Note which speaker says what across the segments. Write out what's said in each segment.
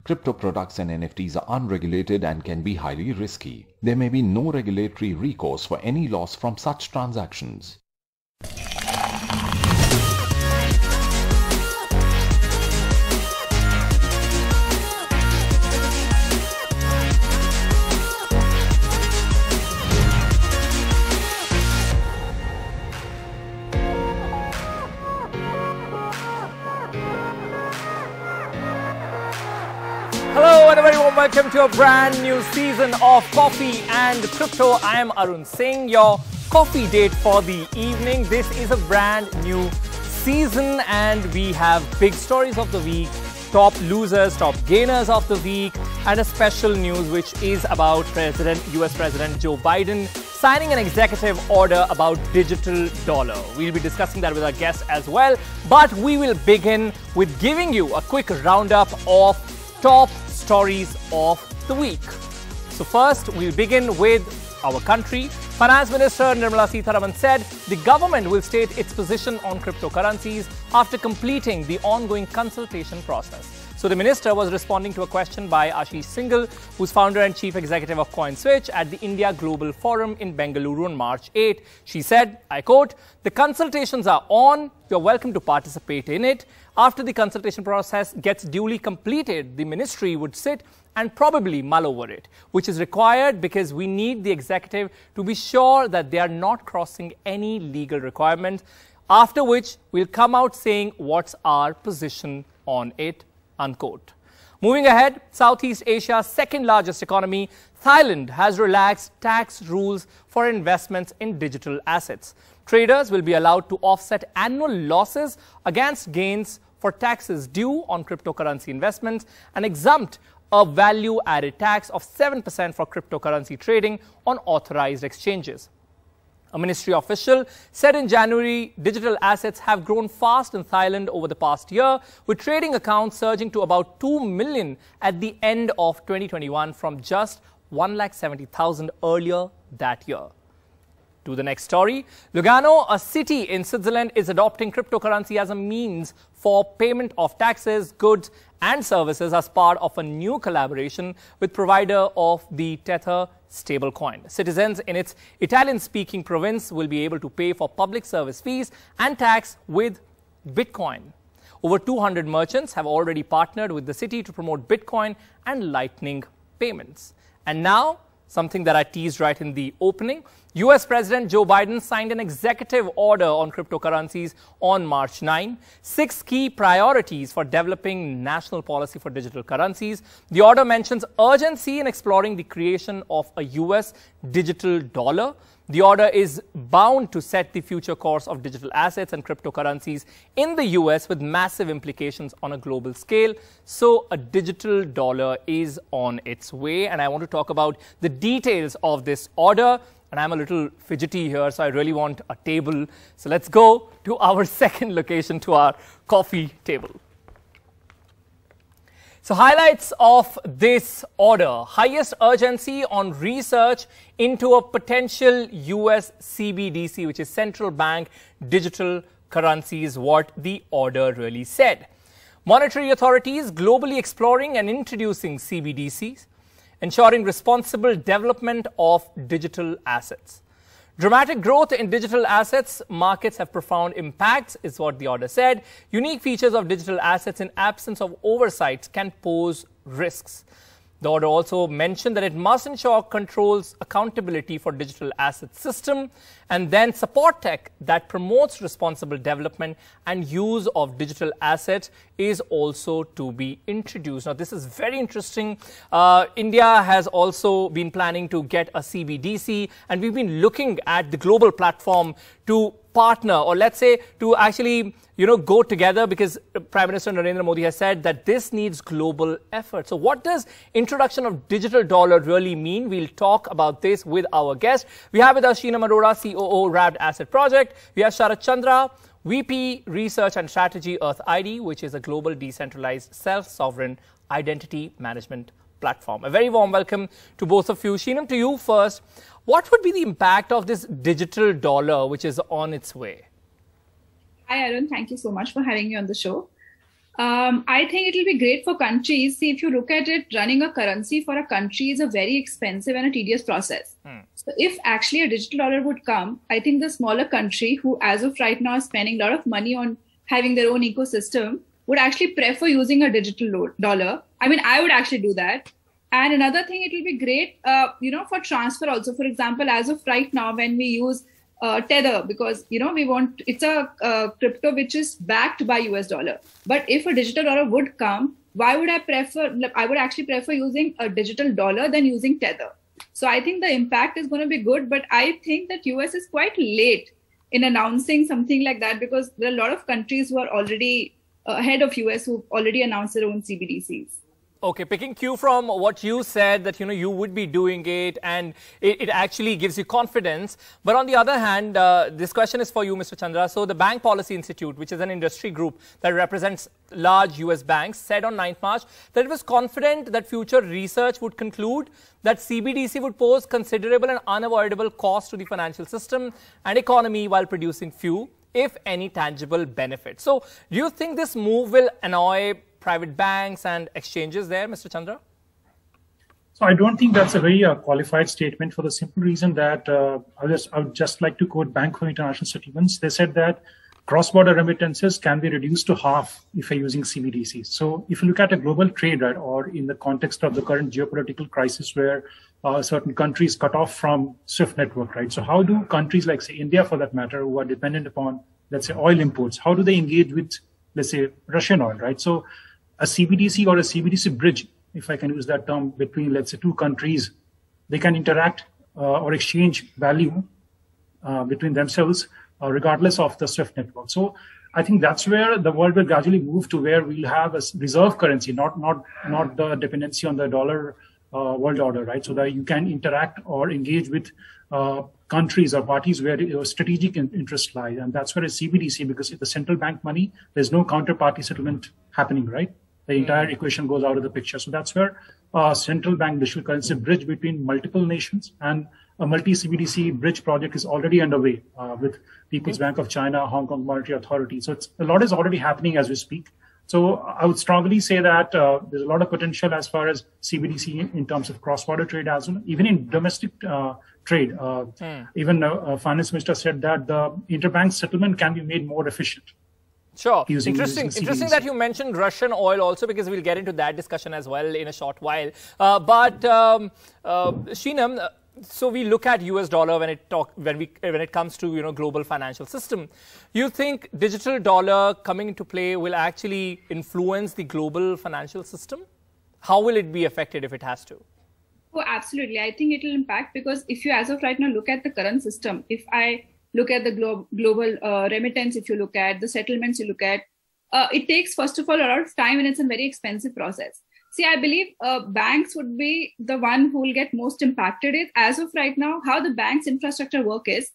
Speaker 1: Crypto products and NFTs are unregulated and can be highly risky. There may be no regulatory recourse for any loss from such transactions.
Speaker 2: Hello and a very warm welcome to a brand new season of Coffee and Crypto. I am Arun Singh, your coffee date for the evening. This is a brand new season and we have big stories of the week, top losers, top gainers of the week, and a special news which is about US President Joe Biden signing an executive order about digital dollar. We'll be discussing that with our guests as well, but we will begin with giving you a quick roundup of top stories of the week. So first, we'll begin with our country. Finance Minister Nirmala Sitharaman said the government will state its position on cryptocurrencies after completing the ongoing consultation process. So the minister was responding to a question by Ashish Singhal, who's founder and chief executive of CoinSwitch, at the India Global Forum in Bengaluru on March 8. She said, I quote, "The consultations are on. You're welcome to participate in it. After the consultation process gets duly completed, the ministry would sit and probably mull over it, which is required because we need the executive to be sure that they are not crossing any legal requirements, after which we'll come out saying what's our position on it," unquote. Moving ahead, Southeast Asia's second largest economy, Thailand, has relaxed tax rules for investments in digital assets. Traders will be allowed to offset annual losses against gains for taxes due on cryptocurrency investments and exempt a value-added tax of 7% for cryptocurrency trading on authorized exchanges. A ministry official said in January, digital assets have grown fast in Thailand over the past year, with trading accounts surging to about 2 million at the end of 2021 from just 170,000 earlier that year. To the next story, Lugano, a city in Switzerland, is adopting cryptocurrency as a means for payment of taxes, goods and services as part of a new collaboration with provider of the Tether stablecoin. Citizens in its Italian-speaking province will be able to pay for public service fees and tax with Bitcoin. Over 200 merchants have already partnered with the city to promote Bitcoin and Lightning payments. And now, something that I teased right in the opening, US President Joe Biden signed an executive order on cryptocurrencies on March 9. 6 key priorities for developing national policy for digital currencies. The order mentions urgency in exploring the creation of a US digital dollar. The order is bound to set the future course of digital assets and cryptocurrencies in the US with massive implications on a global scale. So a digital dollar is on its way. And I want to talk about the details of this order. And I'm a little fidgety here, so I really want a table. So let's go to our second location, to our coffee table. So highlights of this order: highest urgency on research into a potential US CBDC, which is central bank digital currency, is what the order really said. Monetary authorities globally exploring and introducing CBDCs, ensuring responsible development of digital assets. Dramatic growth in digital assets markets have profound impacts, is what the order said. Unique features of digital assets in absence of oversight can pose risks. The order also mentioned that it must ensure controls accountability for digital asset system and then support tech that promotes responsible development and use of digital assets is also to be introduced. Now, this is very interesting. India has also been planning to get a CBDC, and we've been looking at the global platform to partner, or let's say to actually, go together, because Prime Minister Narendra Modi has said that this needs global effort. So what does introduction of digital dollar really mean? We'll talk about this with our guest. We have with us Sheenam Arora, COO, Wrapped Asset Project. We have Sharat Chandra, VP Research and Strategy, Earth ID, which is a global decentralized self-sovereign identity management platform. A very warm welcome to both of you. Sheenam, to you first. What would be the impact of this digital dollar, which is on its way?
Speaker 3: Hi, Arun. Thank you so much for having me on the show. I think it will be great for countries. See, if you look at it, running a currency for a country is a very expensive and a tedious process. So if actually a digital dollar would come, I think the smaller country who as of right now is spending a lot of money on having their own ecosystem would actually prefer using a digital dollar. I mean, I would actually do that. And another thing, it will be great, for transfer also. For example, as of right now, when we use Tether, because it's a crypto which is backed by US dollar. But if a digital dollar would come, why would I prefer? I would actually prefer using a digital dollar than using Tether. So I think the impact is going to be good, but I think that US is quite late in announcing something like that, because there are a lot of countries who are already ahead of US who've already announced their own CBDCs.
Speaker 2: Okay, picking cue from what you said that, you would be doing it, and it actually gives you confidence. But on the other hand, this question is for you, Mr. Chandra. So the Bank Policy Institute, which is an industry group that represents large US banks, said on 9th March that it was confident that future research would conclude that CBDC would pose considerable and unavoidable cost to the financial system and economy while producing few, if any, tangible benefits. So do you think this move will annoy private banks and exchanges there, Mr. Chandra?
Speaker 4: So I don't think that's a very qualified statement, for the simple reason that I would just like to quote Bank for International Settlements. They said that cross-border remittances can be reduced to half if you're using CBDCs. So if you look at a global trade, right, or in the context of the current geopolitical crisis where certain countries cut off from SWIFT network, right? So how do countries like, say, India, for that matter, who are dependent upon, let's say, oil imports, how do they engage with, let's say, Russian oil, right? So a CBDC or a CBDC bridge, if I can use that term, between, let's say, two countries, they can interact or exchange value between themselves, regardless of the SWIFT network. So I think that's where the world will gradually move to, where we'll have a reserve currency, not the dependency on the dollar world order, right? So that you can interact or engage with countries or parties where your strategic interest lies. And that's where a CBDC, because if the central bank money, there's no counterparty settlement happening, right? The entire equation goes out of the picture. So that's where central bank digital currency bridge between multiple nations, and a multi-CBDC bridge project is already underway with People's Bank of China, Hong Kong Monetary Authority. So a lot is already happening as we speak. So I would strongly say that there's a lot of potential as far as CBDC in terms of cross-border trade as well. Even in domestic trade, even Finance Minister said that the interbank settlement can be made more efficient.
Speaker 2: Sure. Interesting that you mentioned Russian oil also, because we'll get into that discussion as well in a short while. But Shinam, so we look at US dollar when it comes to global financial system. You think digital dollar coming into play will actually influence the global financial system? How will it be affected if it has to?
Speaker 3: Oh, absolutely. I think it will impact, because if you as of right now look at the current system, if I look at the global remittance, if you look at the settlements, you look at, it takes, first of all, a lot of time, and it's a very expensive process. See, I believe banks would be the one who will get most impacted. As of right now, how the bank's infrastructure work is,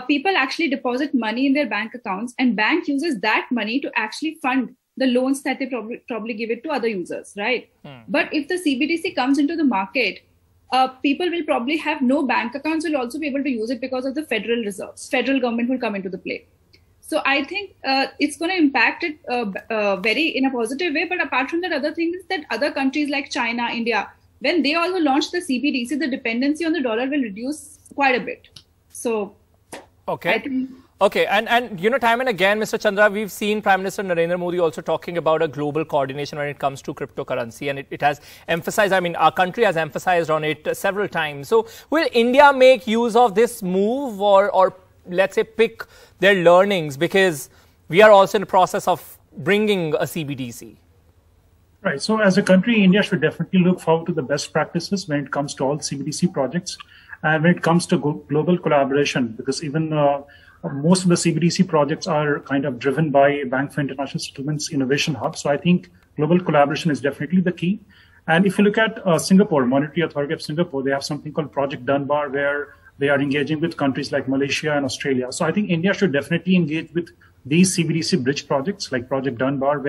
Speaker 3: people actually deposit money in their bank accounts, and bank uses that money to actually fund the loans that they probably give it to other users, right? But if the CBDC comes into the market, people will probably have no bank accounts, will also be able to use it because of the federal reserves. Federal government will come into the play. So I think it's going to impact it very in a positive way. But apart from that, other thing is that other countries like China, India, when they also launch the CBDC, the dependency on the dollar will reduce quite a bit. So,
Speaker 2: okay.
Speaker 3: I think.
Speaker 2: Okay, and time and again, Mr. Chandra, we've seen Prime Minister Narendra Modi also talking about a global coordination when it comes to cryptocurrency, and it has emphasized, I mean, our country has emphasized on it several times. So will India make use of this move, or let's say pick their learnings, because we are also in the process of bringing a CBDC?
Speaker 4: Right. So as a country, India should definitely look forward to the best practices when it comes to all CBDC projects, and when it comes to global collaboration, because even most of the CBDC projects are kind of driven by Bank for International Settlements Innovation Hub. So I think global collaboration is definitely the key. And if you look at Singapore, Monetary Authority of Singapore, they have something called Project Dunbar, where they are engaging with countries like Malaysia and Australia. So I think India should definitely engage with these CBDC bridge projects like Project Dunbar,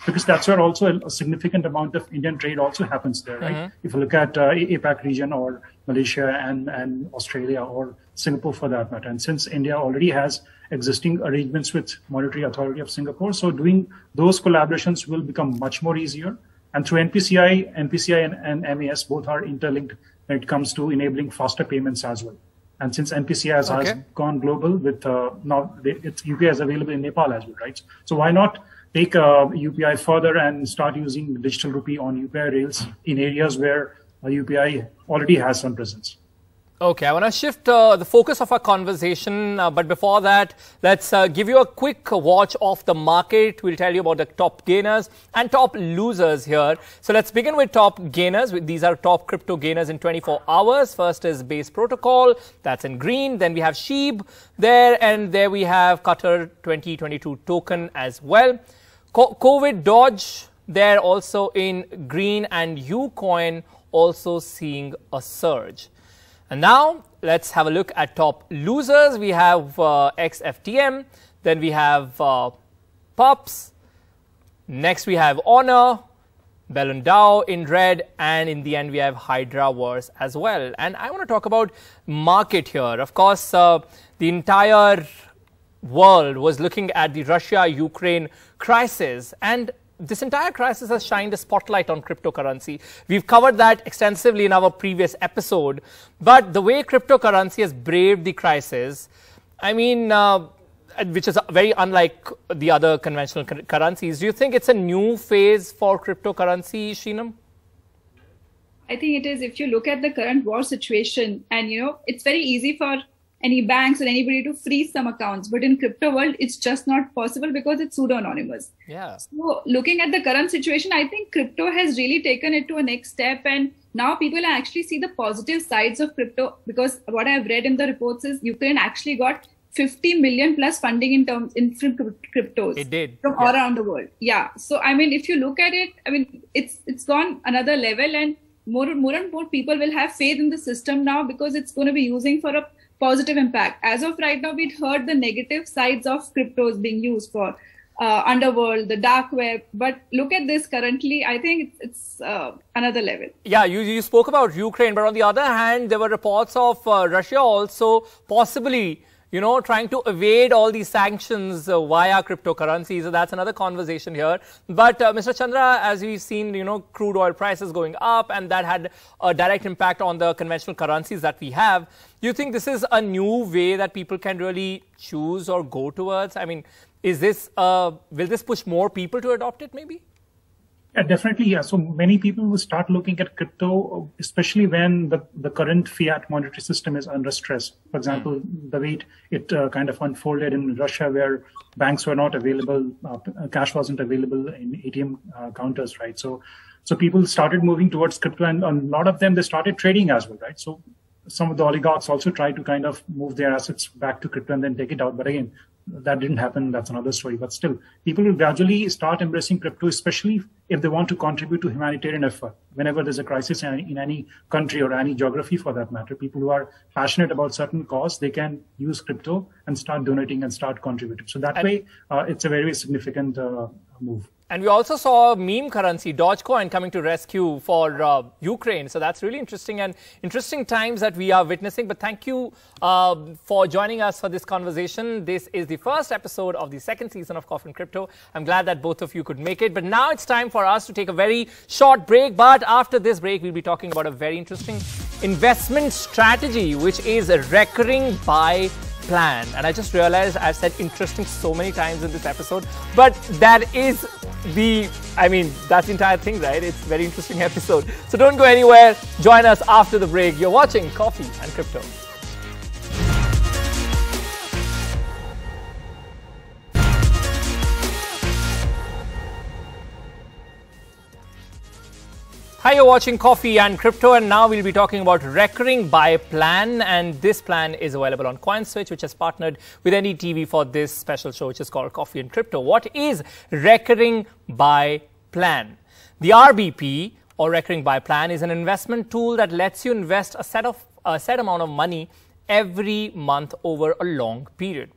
Speaker 4: because that's where also a significant amount of Indian trade also happens there, right? If you look at APAC region or Malaysia and Australia or Singapore for that matter. And since India already has existing arrangements with Monetary Authority of Singapore, so doing those collaborations will become much more easier. And through NPCI and MAS both are interlinked when it comes to enabling faster payments as well. And since NPCI has gone global with now its UPI is available in Nepal as well, right? So why not take UPI further and start using digital rupee on UPI rails in areas where UPI already has some presence?
Speaker 2: Okay, I want to shift the focus of our conversation, but before that, let's give you a quick watch of the market. We'll tell you about the top gainers and top losers here. So let's begin with top gainers. These are top crypto gainers in 24 hours. First is Base Protocol, that's in green. Then we have SHIB there, and there we have Qatar 2022 token as well. COVID Dodge there also in green, and Ucoin also seeing a surge. And now let's have a look at top losers. We have XFTM, then we have Pups, next we have Honor, Bellendao in red, and in the end we have Hydraverse as well. And I want to talk about market here. Of course, the entire world was looking at the Russia-Ukraine crisis, and this entire crisis has shined a spotlight on cryptocurrency. We've covered that extensively in our previous episode. But the way cryptocurrency has braved the crisis, I mean, which is very unlike the other conventional currencies, do you think it's a new phase for cryptocurrency, Sheenam?
Speaker 3: I think it is. If you look at the current war situation, and it's very easy for any banks or anybody to freeze some accounts, but in crypto world it's just not possible because it's pseudo-anonymous.
Speaker 2: Yeah.
Speaker 3: So looking at the current situation, I think crypto has really taken it to a next step, and now people actually see the positive sides of crypto, because what I've read in the reports is Ukraine actually got 50 million plus funding in cryptos.
Speaker 2: It did.
Speaker 3: From all around the world. Yeah. So I mean, if you look at it, I mean, it's gone another level, and more and more people will have faith in the system now because it's going to be using for a positive impact. As of right now, we'd heard the negative sides of cryptos being used for underworld, the dark web. But look at this currently, I think it's another level.
Speaker 2: Yeah, you spoke about Ukraine, but on the other hand, there were reports of Russia also possibly, trying to evade all these sanctions via cryptocurrencies. So that's another conversation here. But Mr. Chandra, as we've seen, crude oil prices going up, and that had a direct impact on the conventional currencies that we have. Do you think this is a new way that people can really choose or go towards? I mean, is this will this push more people to adopt it maybe?
Speaker 4: Yeah, definitely. Yeah. So many people will start looking at crypto, especially when the current fiat monetary system is under stress. For example, the way it kind of unfolded in Russia, where banks were not available, cash wasn't available in ATM counters, right? So people started moving towards crypto, and a lot of them, they started trading as well, right? So some of the oligarchs also tried to kind of move their assets back to crypto and then take it out. But again, that didn't happen. That's another story. But still, people will gradually start embracing crypto, especially if they want to contribute to humanitarian effort. Whenever there's a crisis in any country or any geography for that matter, people who are passionate about certain cause, they can use crypto and start donating and start contributing. So that way, it's a very significant move.
Speaker 2: And we also saw meme currency, Dogecoin, coming to rescue for Ukraine. So that's really interesting, and interesting times that we are witnessing. But thank you for joining us for this conversation. This is the first episode of the second season of Coffee and Crypto. I'm glad that both of you could make it. But now it's time for us to take a very short break. But after this break, we'll be talking about a very interesting investment strategy, which is a recurring buy plan. And I just realized I've said interesting so many times in this episode, but that is that's the entire thing, right? It's a very interesting episode. So don't go anywhere. Join us after the break. You're watching Coffee and Crypto. Hi, you're watching Coffee and Crypto, and now we'll be talking about recurring buy plan, and this plan is available on CoinSwitch, which has partnered with NDTV for this special show, which is called Coffee and Crypto. What is recurring buy plan? The RBP, or recurring buy plan, is an investment tool that lets you invest a set amount of money every month over a long period.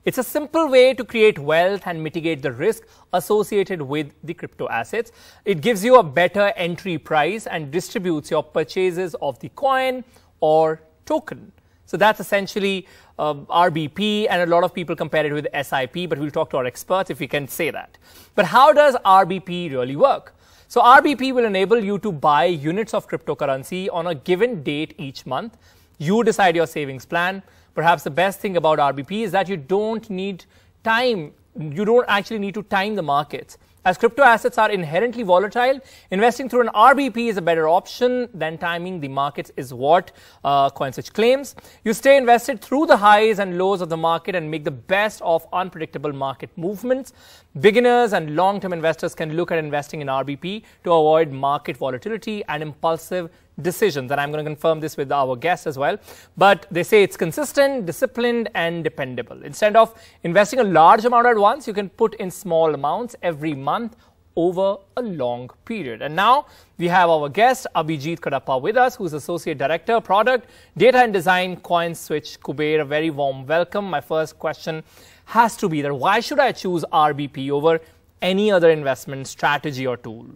Speaker 2: It's a simple way to create wealth and mitigate the risk associated with the crypto assets. It gives you a better entry price and distributes your purchases of the coin or token. So that's essentially RBP, and a lot of people compare it with SIP, but we'll talk to our experts if we can say that. But how does RBP really work? So RBP will enable you to buy units of cryptocurrency on a given date each month. You decide your savings plan. Perhaps the best thing about RBP is that you don't need time. You don't actually need to time the markets. As crypto assets are inherently volatile, investing through an RBP is a better option than timing the markets, is what CoinSwitch claims. You stay invested through the highs and lows of the market and make the best of unpredictable market movements. Beginners and long-term investors can look at investing in RBP to avoid market volatility and impulsive decisions. And I'm going to confirm this with our guests as well. But they say it's consistent, disciplined, and dependable. Instead of investing a large amount at once, you can put in small amounts every month over a long period. And now we have our guest, Abhijit Kadapa, with us, who's Associate Director, Product, Data and Design, CoinSwitch Kuber. A very warm welcome. My first question has to be that why should I choose RBP over any other investment strategy or tool?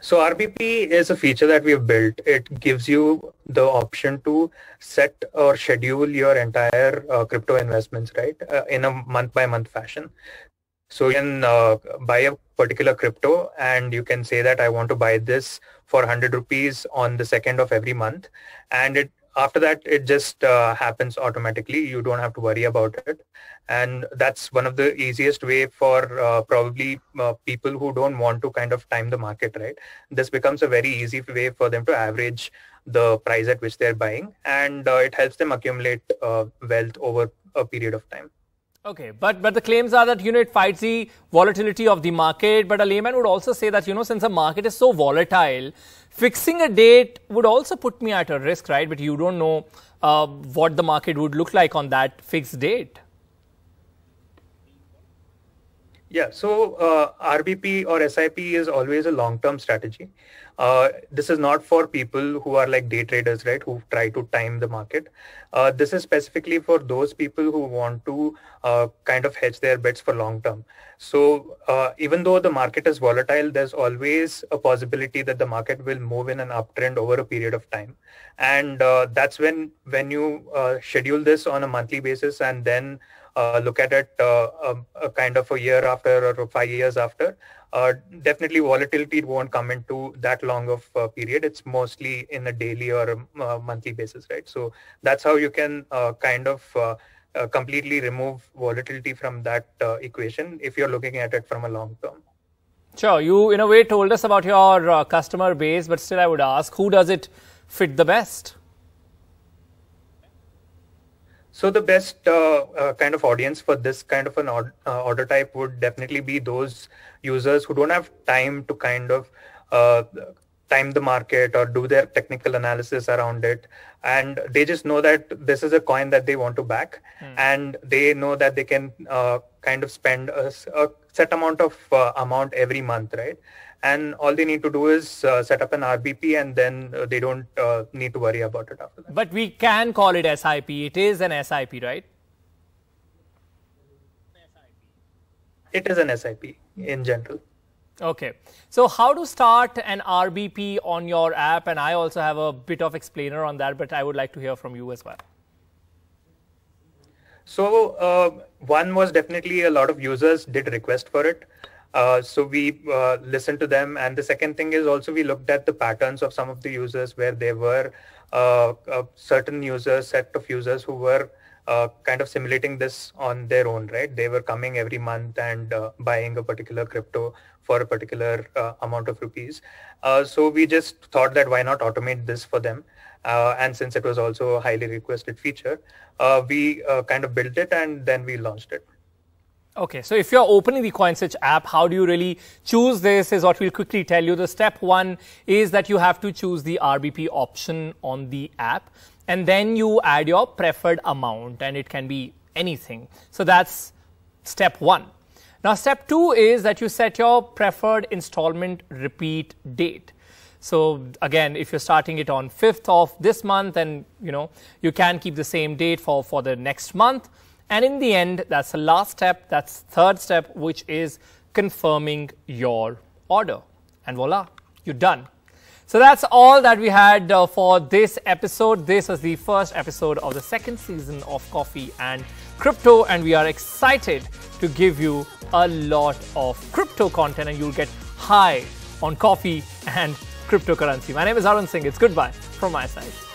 Speaker 5: So RBP is a feature that we've built. It gives you the option to set or schedule your entire crypto investments, right, in a month-by-month fashion. So you can buy a particular crypto and you can say that I want to buy this for 100 rupees on the 2nd of every month. And after that, it just happens automatically. You don't have to worry about it. And that's one of the easiest way for probably people who don't want to kind of time the market, right? This becomes a very easy way for them to average the price at which they're buying. And it helps them accumulate wealth over a period of time.
Speaker 2: Okay, but the claims are that, it fights the volatility of the market. But a layman would also say that, since the market is so volatile, fixing a date would also put me at a risk, right? But you don't know what the market would look like on that fixed date.
Speaker 5: Yeah, so RBP or SIP is always a long-term strategy. This is not for people who are like day traders, right, who try to time the market. This is specifically for those people who want to kind of hedge their bets for long term. So even though the market is volatile, there's always a possibility that the market will move in an uptrend over a period of time. And that's when you schedule this on a monthly basis and then look at it a kind of a year after or 5 years after, definitely volatility won't come into that long of a period. It's mostly in a daily or a monthly basis, right? So that's how you can kind of completely remove volatility from that equation if you're looking at it from a long term.
Speaker 2: Sure, you in a way told us about your customer base, but still I would ask, who does it fit the best?
Speaker 5: So the best kind of audience for this kind of an order type would definitely be those users who don't have time to kind of time the market or do their technical analysis around it. And they just know that this is a coin that they want to back. And they know that they can kind of spend a set amount of amount every month, right? And all they need to do is set up an RBP, and then they don't need to worry about it after that.
Speaker 2: But we can call it SIP. It is an SIP, right?
Speaker 5: It is an SIP in general.
Speaker 2: Okay. So how to start an RBP on your app? And I also have a bit of explainer on that, but I would like to hear from you as well.
Speaker 5: So one was definitely a lot of users did request for it. So we listened to them. And the second thing is also we looked at the patterns of some of the users where there were certain users, set of users who were kind of simulating this on their own, right? They were coming every month and buying a particular crypto for a particular amount of rupees. So we just thought that why not automate this for them? And since it was also a highly requested feature, we kind of built it and then we launched it.
Speaker 2: Okay, so if you're opening the CoinSwitch app, how do you really choose this is what we'll quickly tell you. The step one is that you have to choose the RBP option on the app, and then you add your preferred amount, and it can be anything. So that's step one. Now, step two is that you set your preferred installment repeat date. So again, if you're starting it on 5th of this month, then you can keep the same date for the next month. And in the end, that's the last step. That's third step, which is confirming your order. And voila, you're done. So that's all that we had for this episode. This was the first episode of the second season of Coffee and Crypto, and we are excited to give you a lot of crypto content, and you'll get high on coffee and cryptocurrency. My name is Arun Singh. It's goodbye from my side.